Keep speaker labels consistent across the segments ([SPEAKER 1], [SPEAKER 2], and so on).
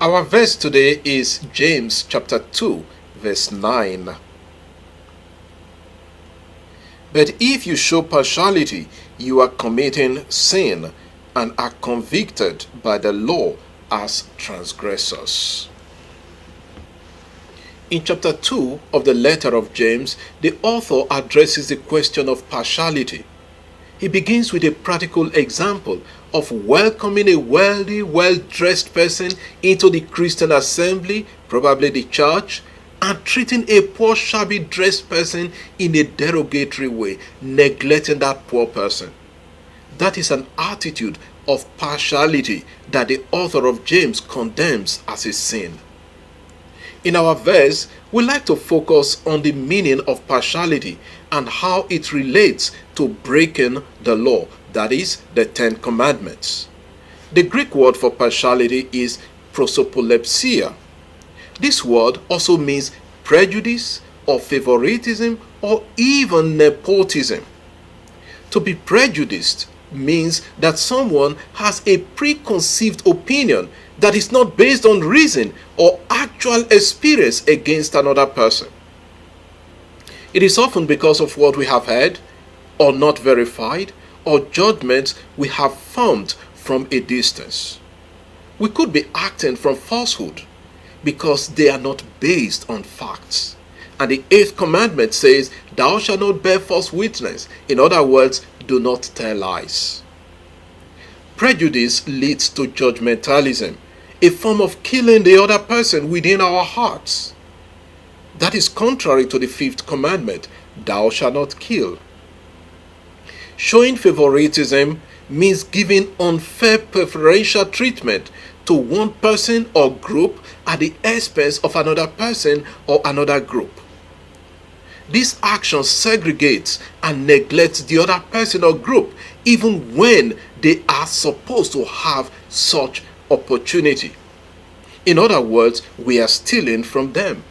[SPEAKER 1] Our verse today is James chapter 2, verse 9. But if you show partiality, you are committing sin and are convicted by the law as transgressors. In chapter 2 of the letter of James, the author addresses the question of partiality. He begins with a practical example of welcoming a wealthy, well-dressed person into the Christian assembly, probably the church, and treating a poor, shabby-dressed person in a derogatory way, neglecting that poor person. That is an attitude of partiality that the author of James condemns as a sin. In our verse, we like to focus on the meaning of partiality and how it relates to breaking the law, that is, the 10 Commandments. The Greek word for partiality is prosopolepsia. This word also means prejudice or favoritism or even nepotism. To be prejudiced means that someone has a preconceived opinion that is not based on reason or actual experience against another person. It is often because of what we have heard or not verified or judgments we have formed from a distance. We could be acting from falsehood because they are not based on facts. And the 8th commandment says, "Thou shalt not bear false witness." In other words, do not tell lies. Prejudice leads to judgmentalism, a form of killing the other person within our hearts. That is contrary to the 5th commandment, "Thou shalt not kill." Showing favoritism means giving unfair preferential treatment to one person or group at the expense of another person or another group. This action segregates and neglects the other person or group even when they are supposed to have such opportunity. In other words, we are stealing from them.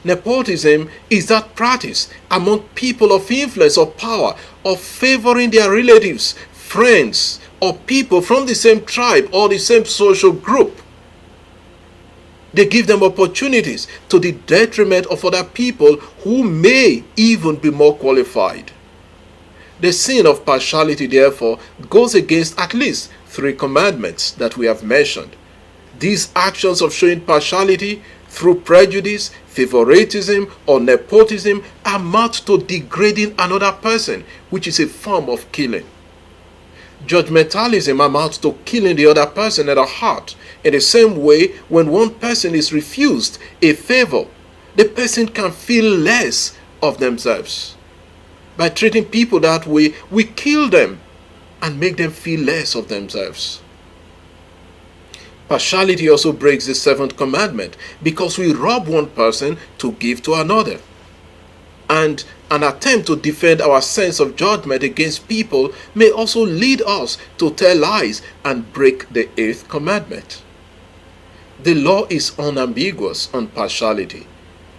[SPEAKER 1] Nepotism is that practice among people of influence or power of favoring their relatives, friends, or people from the same tribe or the same social group. They give them opportunities to the detriment of other people who may even be more qualified. The sin of partiality, therefore, goes against at least 3 commandments that we have mentioned. These actions of showing partiality through prejudice, favoritism, or nepotism amount to degrading another person, which is a form of killing. Judgmentalism amounts to killing the other person at the heart. In the same way, when one person is refused a favor, the person can feel less of themselves. By treating people that way, we kill them and make them feel less of themselves. Partiality also breaks the 7th commandment because we rob one person to give to another. And an attempt to defend our sense of judgment against people may also lead us to tell lies and break the 8th commandment. The law is unambiguous on partiality.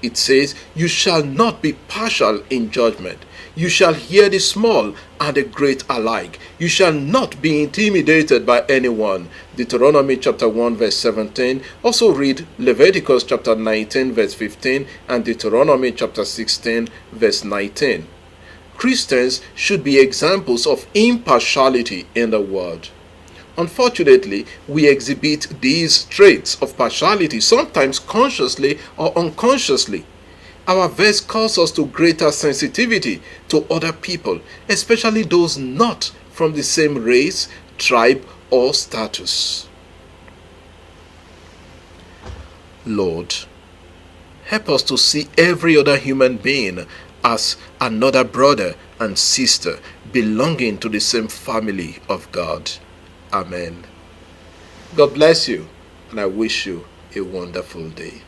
[SPEAKER 1] It says, "You shall not be partial in judgment. You shall hear the small and the great alike. You shall not be intimidated by anyone." Deuteronomy chapter 1 verse 17. Also read Leviticus chapter 19 verse 15 and Deuteronomy chapter 16 verse 19. Christians should be examples of impartiality in the world. Unfortunately, we exhibit these traits of partiality sometimes consciously or unconsciously. Our verse calls us to greater sensitivity to other people, especially those not from the same race, tribe, or status. Lord, help us to see every other human being as another brother and sister belonging to the same family of God. Amen. God bless you, and I wish you a wonderful day.